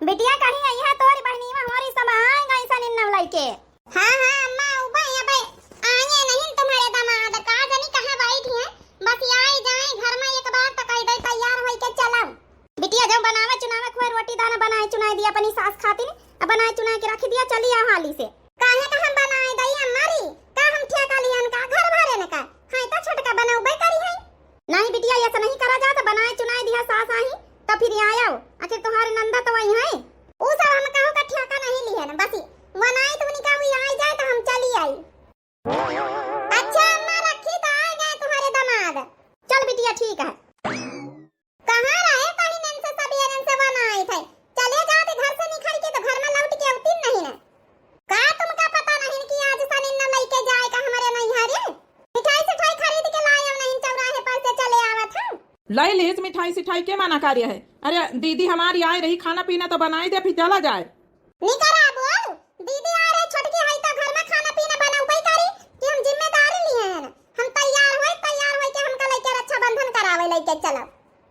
बिटिया कहीं आई है तोरी बहनी में हमारी सब आएगा ऐसा निन्नम लइके। हाँ हाँ अम्मा उबा है भाई आए नहीं तुम्हारे दामाद का जानी कहां बैठी है बस आई जाए घर में एक बार तक आई दे तैयार होई के चलाओ। बिटिया जब बनावे चुनावे खुए रोटी दाना बनाए चुनाए दिया अपनी सास खाती ने अब बनाए चुनाए के रख दिया चली आ हाली से। काहे का हम बनाए दई हमारी का हम ठेका लियन का घर भरे न का हां तो छोटका बनाऊ बे करी है। नहीं बिटिया ऐसा नहीं करा जाता बनाए चुनाए दिया सास आई तो फिर आया आखिर तुम्हारे नंदा तो वही है। ऊ सब हम कहू का ठेका नहीं लियन बस बनाई तो उनका हुई आई जाए तो हम चली आई। अच्छा अम्मा रखी तो आ गए तुम्हारे दामाद। चल बिटिया ठीक है। कहां रहे कहीं नन से सवेरे से बनाए थे चले जाते घर से निकल के तो घर में लौट के उतिन नहीं ना का तुमका पता नहीं कि आज सनिन न लेके जाए का हमारे नहीं हरे मिठाई से खरीद के लाए हम नहीं चौराहे पर से चले आवत हम लाई लेज मिठाई सिठाई के माना कार्य है। अरे दीदी हमारी आई रही खाना पीना तो बनाई दे फिर चला जाए। निकरा बोल दीदी आ रही छोटकी है तो घर में खाना पीना बनाऊ भाई करी कि हम जिम्मेदारी लिए हैं हम तैयार होए के हमका लेके रक्षाबंधन करावे लेके चलो।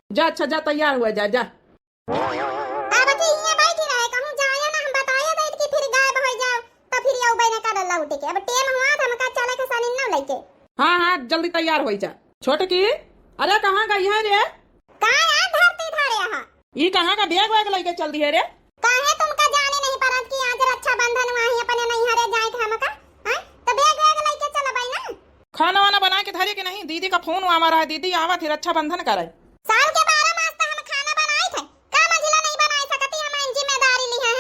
जा अच्छा जा तैयार हुआ जा जा। अब कि ये बैठी रहे कहूं जाए ना हम बताया दे कि फिर गायब हो जाओ तो फिर यौ बने का लौट के अब टेम हुआ था हमका चले के सनिन न लेके। हाँ हाँ जल्दी तैयार हो जा। छोटकी अरे कहाँ गई है रे? कहां आ धरती धरे हां ये कहाँ का बैग वैग लेके चल दी है रे? काहे तुमका जाने नहीं परत कि आज रक्षाबंधन वहीं अपने नहीं हरे जाए के हमका हैं तो बैग वैग लेके चल भाई ना। खाना वाना बना के धरे के नहीं दीदी का फोन आ रहा है दीदी आवा फिर रक्षाबंधन करे। साल के 12 मास तक हम खाना बनाए थे का मंजिला नहीं बनाए सकती हम जिम्मेदारी ली है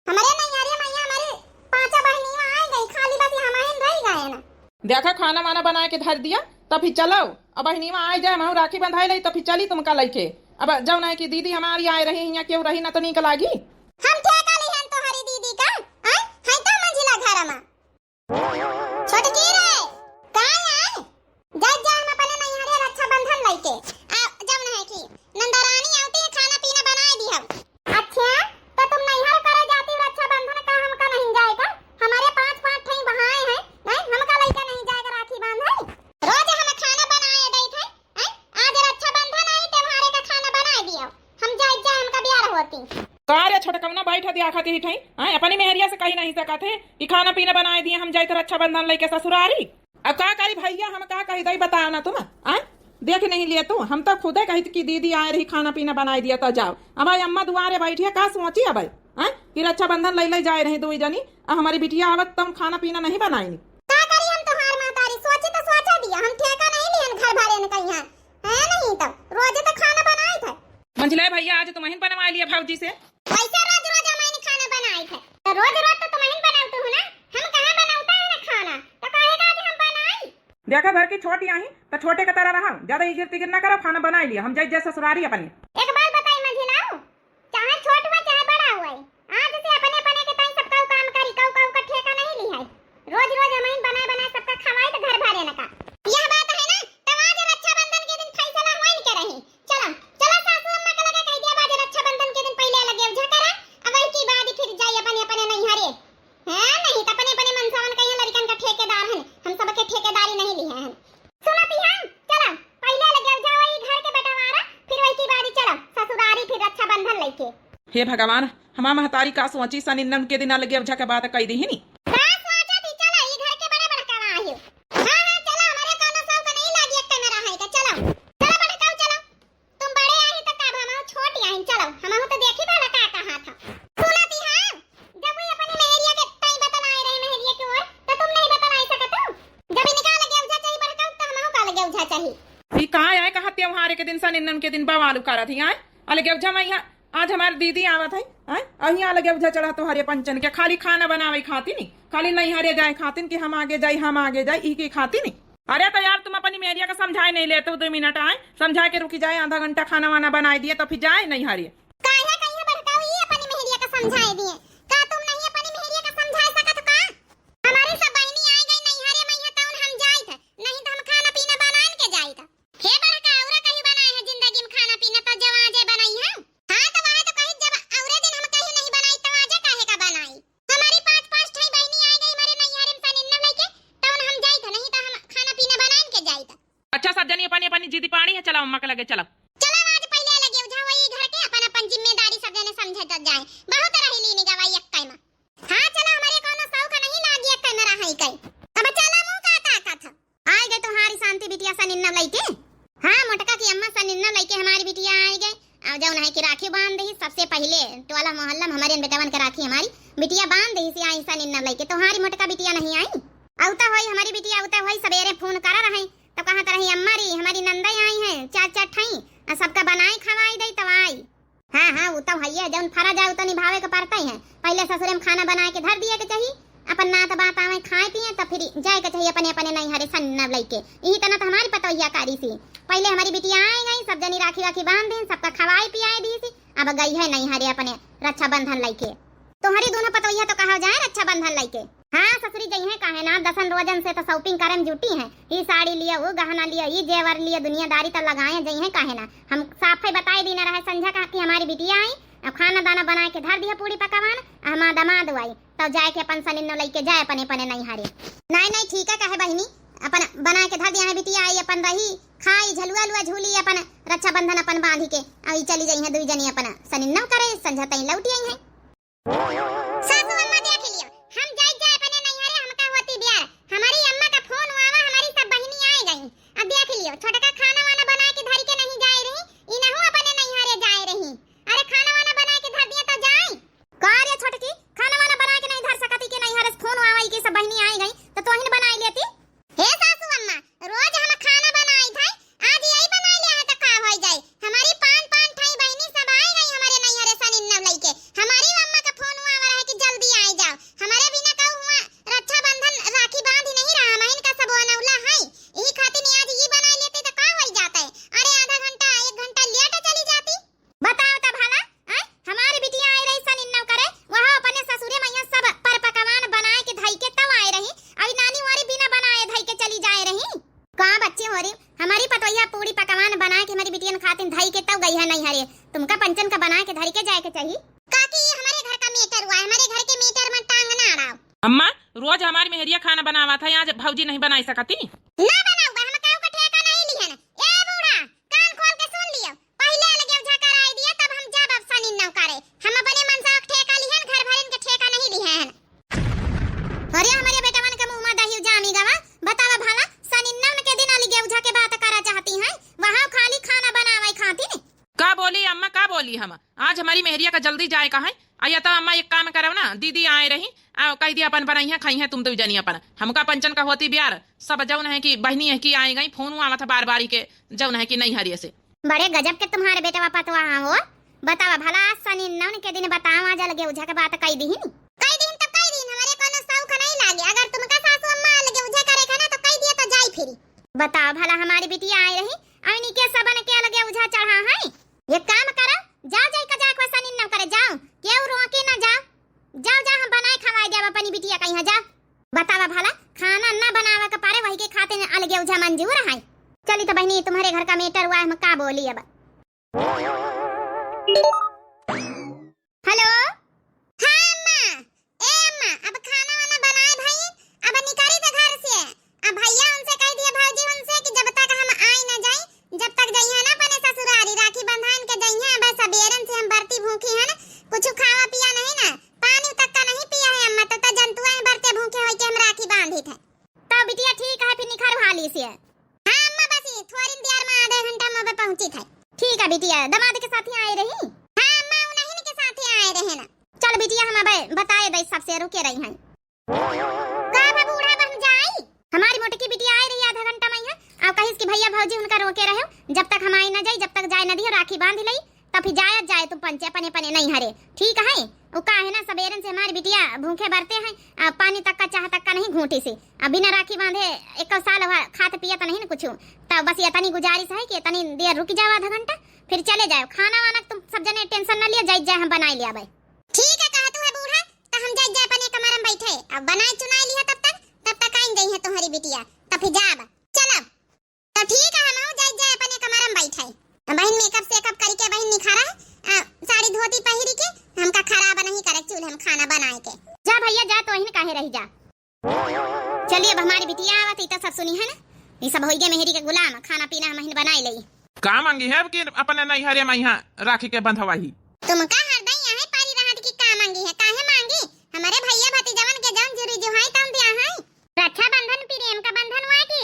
हमारे नहीं हरे मैया हमारे पांच बहनी आ गई खाली बस हम रह गए ना। देखा खाना वाना बना के धर दिया तब फिर चलो अब बहनी में आ जाए मैं राखी बंधाई ली तो फिर चली तुमका लेके अब जाओ ना कि दीदी हमारी आए रही यहाँ क्यों रही ना तो नहीं लागी। हम ठेका लिहन तो हरी दीदी का हैं है तो मंजिला घर में छोटकी रे काहे आए जज जा हम अपने नहीं हरे रक्षाबंधन लेके आ जब न है कि नंदरानी आती है खाना पीना बनाए दी हम। अच्छा तो तुम नहीं हर करे जाती रक्षाबंधन का हमका नहीं जाएगा हमारे 5-5 ठई बहाए हैं नहीं हमका लेके नहीं जाएगा राखी बांधे रोज हम खाना बनाए दई थे हैं आज रक्षाबंधन आई त्योहारे का खाना बनाए दियो हम जाए हमका ब्याह होती कार्य छोटकमना बैठा दिया खाती ठई हां अपनी मेहरिया से कहीं नहीं सका थे कि खाना पीना बनाए दिए हम जाए तो रक्षाबंधन लेके ससुरारी। अब का करी भैया हम का कही दई बताओ ना तुम आ देख नहीं लिए तू हम तो खुदे कही कि दीदी आए रही खाना पीना बनाए दिया तो जाओ अब भाई अम्मा दुआरे बैठी है का सोची अब कि रक्षाबंधन ले जाए रहे दो जनी हमारी बिटिया आवत तुम खाना पीना नहीं बनाई का करी हम तो हार महतारी सोचे तो सोचा दिया हम ठेका नहीं लियन घर भरे न कहीं है नहीं तो रोज तो खाना बनाए थे मंझले भैया आज तुम बनवा लिया भौजी से वैसे रोज मैंने खाना बनाए थे तो रोज तो तुम बनाते हो ना हम कहां बनाता है ना खाना तो काहे का आज हम बनाई। देखा घर की छोटी आई तो छोटे का तरह रहा ज्यादा इगिर तिगिर ना करो खाना बना लिया हम जाए ससुरारी अपनी। एक बात बताई मंझिलाओ चाहे छोट हुआ चाहे बड़ा हुआ आज से अपने के तई सबका काम करी कऊ का ठेका नहीं ली है रोज हम बना सबका खवाई तो घर भरे न का यह बात है ना तो आज रक्षाबंधन के दिन फैसला होई के रही चलो चलो सासू अम्मा के लगे कह दिया आज रक्षाबंधन के दिन पहले लगे उजा करा अब वही की बाद फिर जाई अपने नहीं हरे है नहीं तो अपने मनसावन कहीं लड़कन का ठेकेदार है हम सबके ठेकेदारी नहीं ली है। सुनो पिया चलो पहले लगे उजा वही घर के बंटवारा फिर वही की बाद चलो ससुरारी फिर रक्षाबंधन लेके। हे भगवान हमारा महतारी का सोची सनिन्नम के दिन लगे अब जाके बात कही दी ही नहीं त्योहार के दिन सनिन्नम के दिन बवाल करा थी आए अलगे उजा मैं आज हमारी दीदी आवत है अही अलगे उजा चढ़ा तो हरे पंचन के खाली खाना बनावे खाती नहीं खाली नहीं हरे जाए खातिन कि हम आगे जाए ई की खाती नहीं। अरे तो यार तुम अपनी मेहरिया का समझाए नहीं लेते 2 मिनट आए समझा के रुकी जाए आधा घंटा खाना वाना बनाए दिए तो फिर जाए नहीं हरे काहे कहीं भड़काओ ये अपनी मेहरिया का समझाए दिए का तुम नहीं अपनी मेहरिया का समझा सकत का हमारी सब बहनी आ गई नहीं हरे मैया टाउन हम जाई थे नहीं तो हम खाना पीना बनान के जाई था हे बड़का औरा कहीं बनाए है जिंदगी में खाना पीना तो जब आजे बनाई है हां तो वहां तो कहीं जब औरे दिन हम कहीं नहीं बनाई तो आजे काहे का बनाई हमारी 5-5 ठई बहनी आ गई मारे नहीं हरे में सनिन्नम लेके टाउन हम जाई था नहीं तो हम खाना पीना बनान के जाई था। अच्छा सब जनी अपनी जिद्दी पानी है चलो अम्मा के लगे चलो आज पहले लगे उठा वही घर के अपन जिम्मेदारी सब जने समझे जाए। टोला मोहल्ला में हमारे बेटवन के राखी हमारी बिटिया बांध दी सी आई सा निन्ना लइके तोहारी मोटका बिटिया नहीं आई औता होई हमारी बिटिया औता होई सवेरे फोन करा रहे तो कहा तरही अम्मा री हमारी नंदा आई है चार चार ठाई सबका बनाई खवाई दई तब आई। हाँ हाँ वो तो है जौन फरा जाए तो निभावे के पड़ता ही है। पहले ससुरे में खाना बना के धर दिए के चाहिए अपन ना तो बात आवे खाए पिए तब फिर जाए के चाहिए अपने अपने नहीं हरे सन्ना लइके यही तना तो हमारी पतोहिया कारी सी। पहले हमारी बिटिया आई गई सब जनी राखी वाखी बांध दें सबका खवाई पियाए दी सी अब गई है नहीं हरे अपने रक्षाबंधन लइके तुम्हारी दोनों पतोहिया तो कहा जाए रक्षाबंधन लइके। हाँ ससुरी गई है काहे ना दसन रोजन से तो शॉपिंग करे में जुटी है ये साड़ी लिया वो गहना लिया ये जेवर लिया दुनियादारी तो लगाए गई है काहे ना हम साफ ही बताई दी ना रहे संझा का कि हमारी बिटिया आई अब खाना दाना बना के धर दिया पूरी पकवान हमारा दमाद आई तो जाए के अपन सनिन्नो लेके जाए अपने अपने नहीं हारे नहीं ठीक है कहे बहिनी अपन बना के धर दिया है बिटिया आई अपन रही खाई झलुआ लुआ झूली अपन रक्षाबंधन अपन बांधी के आई चली गई है दुई जनी अपन सनिन्नो करे संझा तई लौटी आई है। सासू अम्मा देख लियो हम जाए अपने नहीं हारे हमका होती बियार हमारी अम्मा का फोन आवा हमारी सब बहिनी आई गई अब देख लियो छोटका खाना वाना बना के धर के नहीं जाए रही इनहु अपने नहीं हारे जाए रही अरे खाना वाना बना के धर दिया तो जाए का रे छोटकी खाना वाना बना के नहीं धर सकती के नहीं हारे फोन आवाई के सब बहिनी आई गई तो तोहिन बनाई लेती। हे सासू अम्मा रोज हम खाना बनाई थे आज यही बना लिया है तो का हो जाए हमारी पांच पांच ठाई बहिनी सब आई गई हमारे नहीं हारे सनिन्ना लइके हमारी अम्मा का फोन आवा रहा है कि जल्दी आई जाओ हमारे बिना का हुआ रक्षाबंधन राखी बांध ही नहीं रहा महीन का सब बनौला है यही खातिर आज ये बना लेते तो का हो जाता है अरे आधा घंटा 1 घंटा लेट चली जाती बताओ तो भला हमारी बिटिया आई रही सनिन्ना करे वहां अपने ससुरे मैया सब पर पकवान बनाए के धई के तब आए रही अभी नानी वारी बिना बनाए धई के चली जाए रही का बच्चे हो रही हमारी पतोहिया पूरी पकवान बना के हमारी बिटिया खातिर धई के तब गई है नहीं हरे तुमका पंचन का बना के धरी के जाए के चाहिए काकी हमारे घर का मीटर हुआ है हमारे घर के मीटर में टांग ना अड़ाओ। अम्मा रोज हमारी मेहरिया खाना बनावा था आज भौजी नहीं बनाई सकती ना बनाऊंगा हम काऊ का ठेका नहीं ली है ना ए बूढ़ा कान खोल के सुन लियो पहले लगे झकर आई दिया तब हम जब अब सनिन्ना करे हम अपने मन से ठेका ली है घर भरन के ठेका नहीं ली है। अरे हमारे बेटा मन के मुंह में दही जामी गवा बतावा भला सनिन्ना के दिन अली गेउझा के बात करा चाहती हैं वहां खाली खाना बनावे खाती ने का बोली अम्मा का बोली हम आज हमारी मेहरिया का जल्दी जाए का है आया तो अम्मा एक काम करो ना दीदी आए रही कह दिया अपन बनाई है खाई है तुम तो जनी अपन हमका पंचन का होती ब्यार सब जौन है कि बहनी है कि आई गई फोन आवा था बार बारी के जौन है कि नहीं हरिये से बड़े गजब के तुम्हारे बेटा पतवा हो बतावा भला सनिन्ना के दिन बताओ आज लगे उझा के बात कई दिन तो कई दिन हमारे कोनो शौक नहीं लागे अगर तुमका सासू अम्मा लगे उझा करे खाना तो कई दिया तो जाई फिरी बताओ भला हमारी बिटिया आई रही आईनी के सबन के लगे उझा चढ़ा है ये काम करो जाओ जाई का जाके सनिन्ना करे जाओ केउ रोके ना जाओ हम बनाए खवाई देब अपनी बिटिया कहीं जा बतावा भला खाना ना बनावा के पारे वही के खाते अलगे उझा मंजूर है चली तो बहनी तुम्हारे घर का मीटर हुआ है हम का बोली अब हेलो हाँ अम्मा ए अम्मा अब खाना वाना बनाए भाई अब निकली तो घर से अब भैया उनसे कह दिया भौजी उनसे कि जब तक हम आई ना जाए जब तक गई है ना अपने ससुरारी राखी बंधान के गई है बस सबेरन से हम बरती भूखी है ना कुछ खावा पिया नहीं ना पानी तक का नहीं पिया है अम्मा तो जंतुआ है बरते भूखे होई के हम राखी बांधी थे तो बिटिया ठीक है फिर निखर वाली से हां अम्मा बस थोड़ी देर में आधे घंटा में पहुंची थे ठीक है बिटिया दमाद के साथ ही आए रही हां अम्मा उन्हीं के साथ ही आए रहे ना चल बिटिया हम अब बताए दई सबसे रुके रही हैं का बूढ़ा बन जाई हमारी मोटकी बिटिया आई रही आधा घंटा में है अब कहिस कि भैया भौजी उनका रोके रहे जब तक हम आई ना जाई जब तक जाए ना दियो राखी बांध लई तब फिर जाए तुम पंचे अपने अपने नहीं हरे ठीक है वो का है ना सबेरन से हमारी बिटिया भूखे भरते हैं पानी तक का चाह तक का नहीं घूंटी से अब बिना राखी बांधे 1 साल खाते पिया तो नहीं ना कुछ तब बस इतनी गुजारिश है कि इतनी देर रुक जाओ आधा घंटा फिर चले जाओ खाना वाना तुम सब जने टेंशन न लिया जाए हम बनाई लिया भाई ठीक है कहा तू है बूढ़ा तो हम जाए अपने कमरे में बैठे अब बनाई चुनाई लिया तब तक आई गई है तुम्हारी बिटिया तब फिर जाब चलो तो ठीक है हम जाए अपने कमरे में बैठे बहन मेकअप सेकअप करके बहन निखारा साड़ी धोती पहिरी के हमका खराब नहीं करे चूल्हे में खाना बनाए के जा भैया जा तो ही काहे रही जा चलिए अब हमारी बिटिया आवत त सब सुनी है ना ये सब होइगे मेहरी के गुलाम खाना पीना हम ही बनाई लई का मांगी है कि अपने नहीं हरे मैं यहाँ राखी के बंधवाही तुमका हरदई है पारी रहत की का मांगी है काहे मांगी हमारे भैया भतीजवन के जौन जुरी जो है तम दिया है रक्षाबंधन प्रेम का बंधन हुआ कि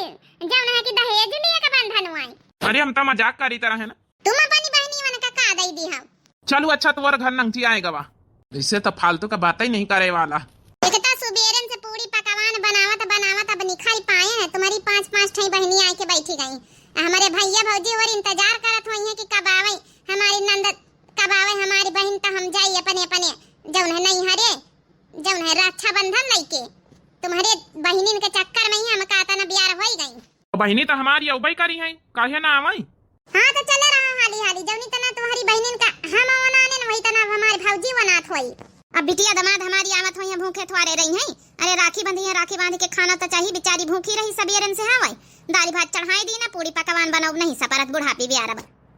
जौन है कि दहेज लिए का बंधन हुआ अरे हम तो मजाक करी तरह है ना तुम अपनी बहनी मन का दई दी हम चलो अच्छा तुम्हारा घर नंगची आएगा वा, इससे तो फालतू का बात ही नहीं करे वाला। एकता सुबेरन से पूरी पकवान बनावत अब निखाई पाए हैं। तुम्हारी 5-5 ठई बहनी आके बैठी गई। हमारे भैया भौजी और इंतजार करत हुई है कि कब आवे हमारी नंद, कब आवे हमारी बहन, तो हम जाई अपने अपने जौन है नहीं हरे जौन है रक्षाबंधन लेके। तुम्हारे बहनिन के चक्कर में ही हम कहता ना ब्याह हो गई। बहनी तो हमारी अवई करी है, काहे ना आवाई। हाँ तो चले रहा हाली हाली जौनी तना तुम्हारी बहनिन का हम वनाने न वही तना हमारे भौजी वनात होई। अब बिटिया दमाद हमारी आवत हुई है भूखे थवारे रही हैं। अरे राखी बंधी है, राखी बांध के खाना तो चाहिए, बेचारी भूखी रही सबेरन से हवाई। दाल भात चढ़ाई दी ना, पूरी पकवान बनाओ नहीं सपरत बुढ़ापी ब्याह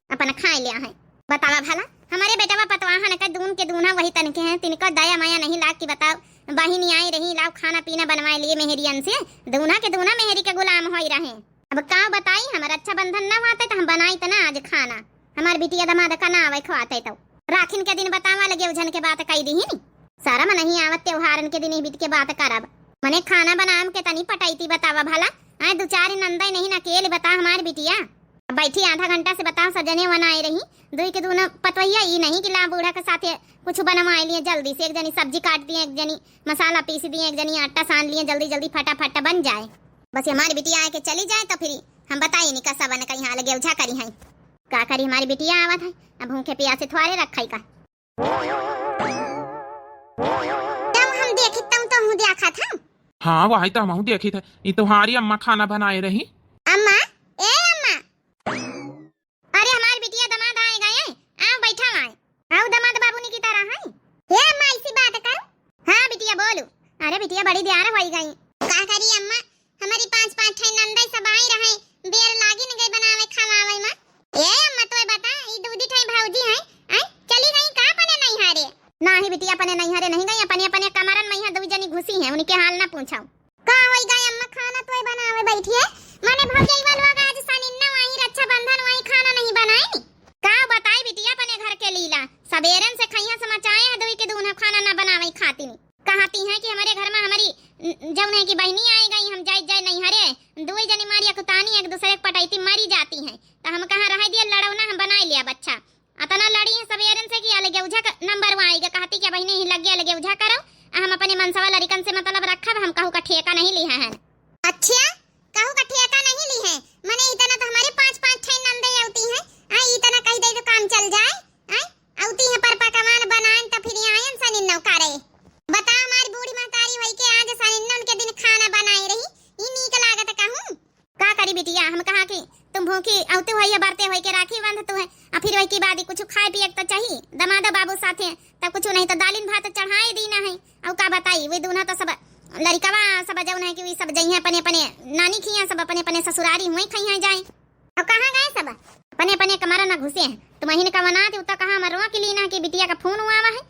अपन खाए लिया है। बतावा भला हमारे बेटवा पतवाहन का दून के दूना वही तनके हैं, तिनका दया माया नहीं लाग की बताओ। बहिनी आई रही लाओ खाना पीना बनवाए लिए मेहरियन से, दूना के दूना मेहरी के गुलाम हो रहे। अब का बताई हमारा अच्छा बंधन न होते तो हम बनाई तो ना आज खाना। हमार बिटिया दमाद का ना आवे खवाते तो राखिन के दिन बतावा लगे उजन के बात कही दी ही नहीं। सारा मन नहीं आवत त्योहारन के दिन ही बीत के बात करब। मने खाना बनाम के तनी पटाईती बतावा भला। आए 2-4 नंदा नहीं ना केल बता हमार बिटिया बैठी आधा घंटा से बताओ सजने बनाई रही। दुई के दूना पतवैया ई नहीं कि ला बूढ़ा के साथ कुछ बनवाए लिए जल्दी से। एक जनी सब्जी काट दिए, एक जनी मसाला पीस दिए, एक जनी आटा सान लिए, जल्दी जल्दी फटाफट बन जाए। बस हमारी बिटिया आके चली जाए तो फिर हम बताई नहीं कैसा बन कहीं लगे उझा करी है का करी हमारी बिटिया आवत है। अब भूखे प्यासे थोड़े रखाई का तब हम देखी तो हूँ देखा था। हाँ वही तो हम देखी थे। ये तुम्हारी अम्मा खाना बनाए रही। अम्मा ए अम्मा, अरे हमारी बिटिया दमाद आए गए, आओ बैठा आए, आओ दमाद बाबूनी की तरह है। हे अम्मा इसी बात कर। हाँ बिटिया बोलू। अरे बिटिया बड़ी देर हो गई। का करी अम्मा हमारी 5-5 ठे नंदई सब आई रहे, बेर लागी न गई बनावे खवावे मां। ए अम्मा तोय बता ई दूधी ठई भौजी है आई चली गई का अपने नहीं हारे। नाही बिटिया अपने नहीं हारे नहीं गई, अपने अपने कमरन में यहां दो जनी घुसी है, उनके हाल ना पूछाओ। का होई गई अम्मा खाना तोय बनावे बैठी है। माने भौजी वाला आज सनिन्ना वही रक्षाबंधन वही खाना नहीं बनाई। का बताई बिटिया अपने घर के लीला सबेरन से खैया समाचाए है दुई के दूना खाना ना बनावे खाती नहीं। कहती है कि हमारे घर में हमारी जौन है कि बहनी आई गई, हम जाए नहीं हरे दुई जनी मारिया कुतानी एक दूसरे के पटाईती मरी जाती हैं। तो हम कहाँ रह दिया लड़ौना हम बना लिया बच्चा। अतना लड़ी है सबेरन से कि अलगे उझा नंबर वो आएगा। कहती क्या बहनी ही लग गया अलगे उझा करो। हम अपने मनसवा लड़कन से मतलब रखब, हम कहू का ठेका नहीं लिया है। अच्छा कहू का ठेका नहीं ली है, मने इतना तो हमारे 5-5 ठे नंदे आउती हैं। आई इतना कह दे तो काम चल जाए। आई आउती है पर पकवान बनाएं तो फिर आयन सनिन्नो करे। बता हमारी बूढ़ी महतारी होई के आज सनिन्नन के दिन खाना बनाई रही, ई नीक लागत कहूं। का करी बिटिया हम कहा कि तुम भूखी औते होई बरते होई के राखी बांधत है, आ फिर वही की बादी कुछ खाए पिए तो चाहिए। दमाद बाबू साथे तब कुछ नहीं तो दालिन भात चढ़ाए दीना है। औ का बताई वे दूना तो सब लड़कवा सब जौन है कि वे सब जइहे अपने अपने नानी खिया, सब अपने अपने ससुरारी हुई खइया जाए। और कहां गए सब अपने अपने कमरा ना घुसे हैं। तुम महीने का मना दे कहा मरवा के लीना कि बिटिया का फोन हुआ है,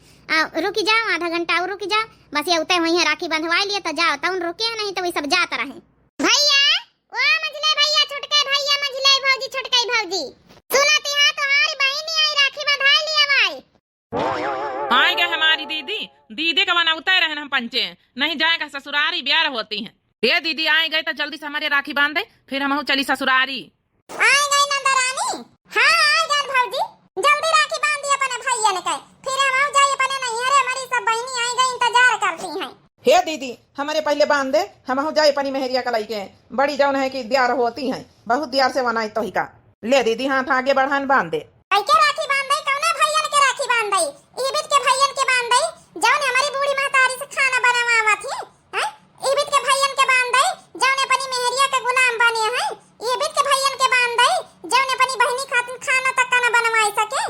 रुकी जाओ आधा घंटा और रुकी जाओ। बस ये उते वही राखी बंधवा लिए तो जाओ तउन रुके नहीं तो वे सब जात रहे। भैया ओ मझले भैया छोटके भैया मझले भौजी छोटके भौजी सुनती हां तुम्हारी बहनी आई राखी बंधाई लिया भाई। आए गए हमारी दीदी, दीदी का बना उतर रहे हम पंचे नहीं जाएगा ससुरारी ब्याह होती है। ये दीदी आए गए तो जल्दी से हमारे राखी बांध दे, फिर हम चली ससुरारी। आई गई नंदरानी। हां आई गए भौजी जल्दी राखी बांध दिया अपने भैया ने कहे, फिर हम जाए अपने नहीं अरे हमारी सब बहनी आई गई इंतजार करती हैं। हे दीदी हमारे पहले बांध दे, हम जाए पनी मेहरिया कलाई के बड़ी जौन है कि द्यार होती हैं, बहुत द्यार से बनाई तो ही का। ले दीदी हाथ आगे बढ़ान बांध दे। के राखी बांध दई कौना भैया के राखी बांध दई ईबित के भैया के बांध दई जौन हमारी बूढ़ी महतारी से खाना बनावा थी। हैं ईबित के भैया के बांध दई जौन अपनी मेहरिया के गुलाम बने हैं। ईबित के भैया के बांध दई जौन अपनी बहनी खातिर खाना तक ना बनवाई सके।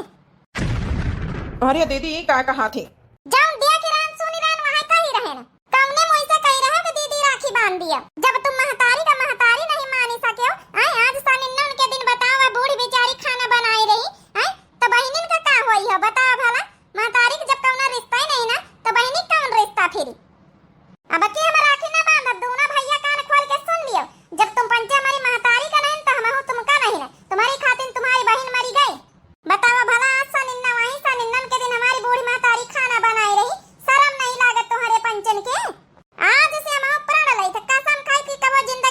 अरे दीदी का कहा थी जौन दिया की रान सुनी रान वहां कही रहे ना कौने मोइसे कही रहे कि दीदी राखी बांध दिया। जब तुम महतारी का महतारी नहीं मानी सके हो। आई आज सनिन्नन के दिन बताओ बूढ़ी बेचारी खाना बनाई रही है तो बहनिन का का होई है बताओ भला। महतारी के जब कौना रिश्ता ही नहीं ना तो बहनी कौन रिश्ता फिर। अब के हम राखी ना बांध दूना भैया कान खोल के सुन लियो। जब तुम पंचे हमारी महतारी का नहीं तो हम हो तुम का नहीं ना तुम्हारी खातिर तुम्हारी बहन मरी गई। बताओ भला आज सनिन्ना वही सनिन्नन के दिन हमारी बूढ़ी महतारी खाना बनाई रही, शर्म नहीं लागत तुम्हारे पंचन के। आज से हम प्राण लई तो कसम खाई कि कबो जिंदगी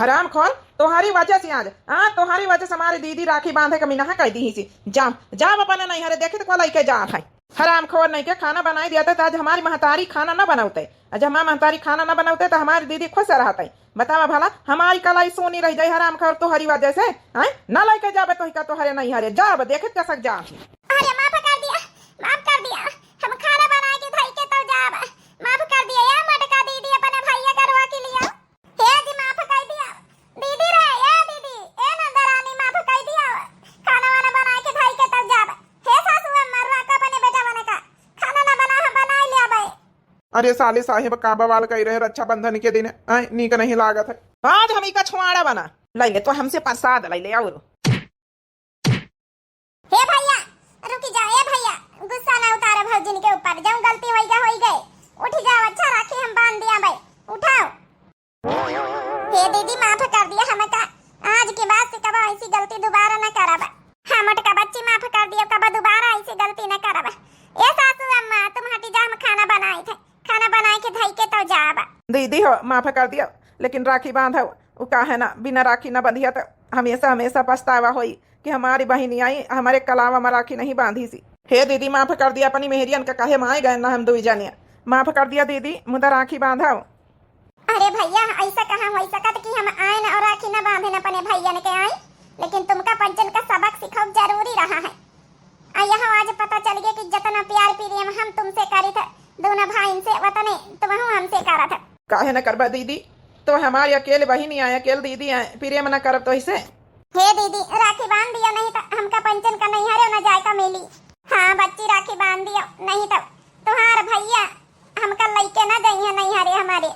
हराम खोर, तुम्हारी वजह से आज तुम्हारी वजह से हमारी दीदी राखी बांधे कमी नहा कह दी सी। जाम अपने नहीं हरे देखे तो लेके जा है। हराम खोर नहीं के खाना बनाई दिया था आज हमारी महतारी खाना न बनाते। आज हमारी महतारी खाना न बनाते तो हमारी दीदी खुश रहते। बतावा भला हमारी कलाई सोनी रह जाए हराम खोर तुम्हारी वजह से न लेके जाबे तो हरे नहीं हरे जाब देखे कैसा जा। अरे माफ कर दिया हम खाना बना के भाई के तो जाब माफ कर दिया या मटका दीदी अपने भैया करवा के लिया हे जी माफ कर दिया दीदी रे ए दीदी ए नंदरानी माफ कर दिया खाना वाना बना के भाई के तो जाब हे सासू अम्मा का अपने बेटा बने का खाना ना बना लिया भाई। अरे साले साहेब का बवाल कह रहे रक्षाबंधन के दिन नीक नहीं लागत है। आज हम का छुआड़ा बना ले ले तो हमसे प्रसाद ले ले और हे भैया रुक जा ए भैया गुस्सा ना उतारे भौजिन के ऊपर जो गलती होई गए उठ जाओ अच्छा राखी हम बांध दिया भाई उठाओ। हे दीदी माफ कर दिया हमें का आज के बाद से कभी ऐसी गलती दोबारा न करब। हम का बच्ची माफ कर दिया कभी दोबारा ऐसी गलती न करब। ए सासू अम्मा तुम हटी जा हम खाना बनाए थे खाना बनाए के धई के तो जाब। दीदी हो माफ कर दिया लेकिन राखी बांधो वो का है ना बिना राखी न बंधिया तो हमेशा पछतावा होई कि हमारी बहनी आई हमारे कलावा में राखी नहीं बांधी सी। हे दीदी माफ कर दिया अपनी मेहरियन का काहे माए गए ना हम दो जानिया माफ कर दिया दीदी मुदा राखी बांधाओ। अरे भैया ऐसा कहाँ हो सकत कि हम आए न और राखी न बांधे न अपने भैया ने के आए लेकिन तुमका पंचन का सबक सिखाओ जरूरी रहा है। यह आज पता चल गया कि जितना प्यार प्रेम हम तुमसे करी थे दोनों भाई से वतने तुम हमसे करा था। काहे न करबा दीदी तो हमारी अकेले बहनी आए अकेले दीदी आए प्रेम न करब तो इसे। हे दीदी राखी बांध दिया नहीं तो हमका पंचन का नहीं हरे न जायका मिली। हाँ बच्ची राखी बांध दिया नहीं तो तुम्हार भैया हमका लइके न जाइए नहीं हरे हमारे।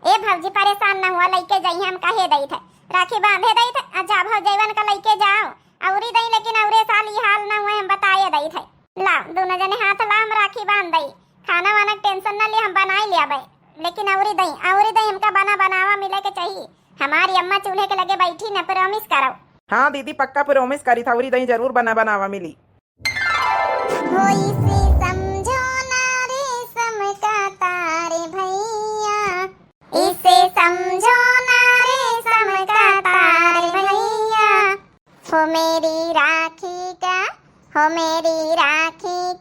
ए भौजी परेशान न हुआ लइके जाइए हम कहे दई थे राखी बांधे दई थे अच्छा भौ जैवन का लइके जाओ औरी दई लेकिन औरे साल ये हाल न हुए हम बताए दई थे लाओ दोनों जने हाथ ला हम राखी बांध दई खाना वाना टेंशन न ले हम बनाई लिया भाई लेकिन औरी दई हमका बनावा मिले के चाहिए। हमारी अम्मा चूल्हे के लगे बैठी न प्रॉमिस करो। हाँ दीदी पक्का प्रॉमिस करी था औरी दही जरूर बनावा मिली। होई से समझो ना रे समका तारे भैया इसे समझो ना रे समका तारे भैया हो मेरी राखी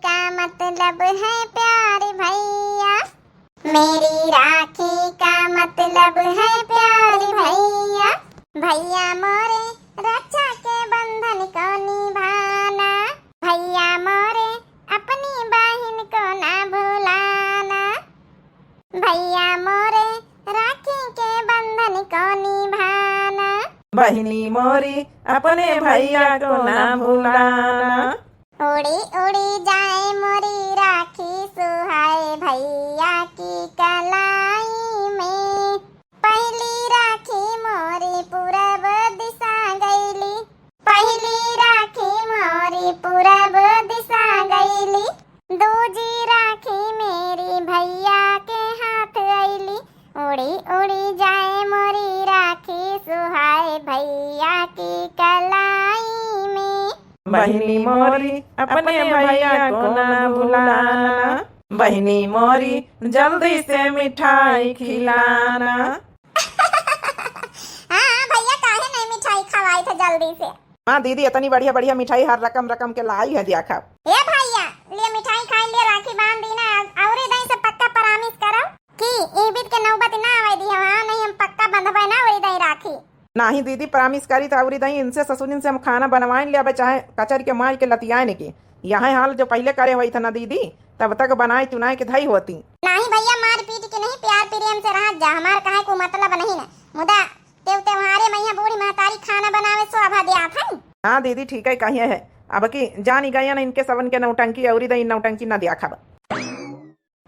का मतलब है प्यारे भैया मेरी राखी का मतलब है प्यारे भैया भैया मोरे रक्षा के बंधन को निभाना भैया मोरे अपनी बहन को ना भुलाना भैया मोरे राखी के बंधन को निभाना बहनी मोरी अपने भैया को ना भुलाना। उड़ी उड़ी जाए मोरी राखी सुहाए भैया की कलाई में पहली राखी मोरी पूरब दिशा गईली पहली राखी मोरी पूरब दिशा गईली दूजी राखी मेरी भैया के हाथ आईली उड़ी उड़ी जाए मोरी राखी सुहाए भैया की कलाई में बहनी मोरी अपने भैया को ना भुलाना बहनी मोरी जल्दी से मिठाई खिलाना। हाँ भैया काहे नहीं मिठाई खवाई थे जल्दी से। हाँ दीदी इतनी बढ़िया मिठाई हर रकम के लाई है दिया खा। ए भैया लिए मिठाई खाई लिए राखी बांध दी ना और दही से पक्का प्रॉमिस करो कि ई बीत के नौबत ना आवे दी हां नहीं हम पक्का बंधबे ना और दही राखी। नहीं दीदी प्रॉमिस करी था और दही इनसे ससुरिन से हम खाना बनवाए लिया चाहे कचर के मार के लतियाए की यहाँ हाल जो पहले करे हुई था ना दीदी तब तक बनाए चुनाए के धई होती। नहीं भैया मार पीट के नहीं प्यार प्रेम से रह जा हमार कहे को मतलब नहीं ना मुदा त्योहारे मैया बूढ़ी महतारी खाना बनावे शोभा दिया था। हाँ दीदी ठीक है कहिए है अब की जानी गया ना इनके सबन के नौटंकी और दही नौटंकी न दिया खा।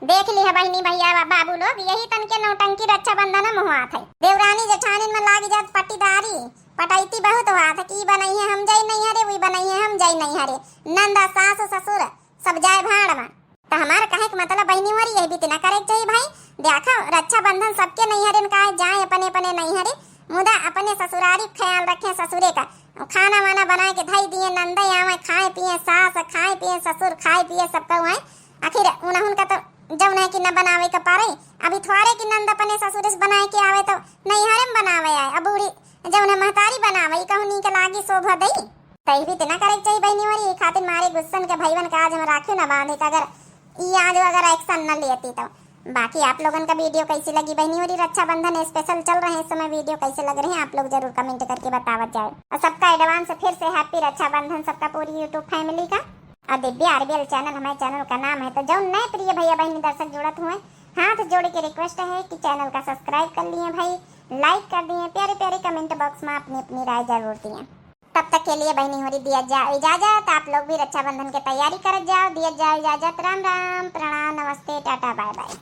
देख ली है बहनी भैया बाबू लोग यही तन के नौटंकी रक्षाबंधन में हुआ था देवरानी जेठानी में लाग जात पट्टीदारी पटाईती बहुत हुआ था कि बनाई है हम जाई नहीं हरे वही बनाई है हम जाई नहीं हरे नंदा सास ससुर सब जाए भाड़ में तो हमारा कहे के मतलब बहनी हरी यही बीत ना करे चाहिए भाई देखो रक्षाबंधन सबके नहीं हरे कहा जाए अपने अपने नहीं हरे मुदा अपने ससुरारी ख्याल रखे ससुरे का खाना वाना बनाए के धई दिए नंदा आवे खाए पिए सास खाए पिए ससुर खाए पिए सबका हुआ आखिर उनका तो जब नहीं कि न बनावे का पारे अभी थोड़े की नंद अपने ससुर से बनाए के आवे तो नहीं हरे बनावे आए अब बूढ़ी की शोभा दई तई भी तना करे चाहिए बहनी और ये खातिर मारे गुस्सन के भाईवन का आज हम राखियो ना बांधे का अगर ये आज अगर एक्शन न लेती तो बाकी आप लोगों का वीडियो कैसी लगी बहनी और रक्षाबंधन स्पेशल चल रहे हैं इस समय वीडियो कैसे लग रहे हैं आप लोग जरूर कमेंट करके बतावत जाए और सबका एडवांस से फिर से हैप्पी रक्षाबंधन सबका पूरी यूट्यूब फैमिली का और दिव्या आरबीएल चैनल हमारे चैनल का नाम है तो जो नए प्रिय भैया बहनी दर्शक जुड़त हुए हाथ जोड़ के रिक्वेस्ट है कि चैनल का सब्सक्राइब कर लिए भाई लाइक कर दिए प्यारे प्यारे कमेंट बॉक्स में अपनी अपनी राय जरूर दिए तब तक के लिए बहनी होरी दिया जाओ इजाजत आप लोग भी रक्षाबंधन की तैयारी कर जाओ दिया जाओ इजाजत राम राम प्रणाम नमस्ते टाटा बाय बाय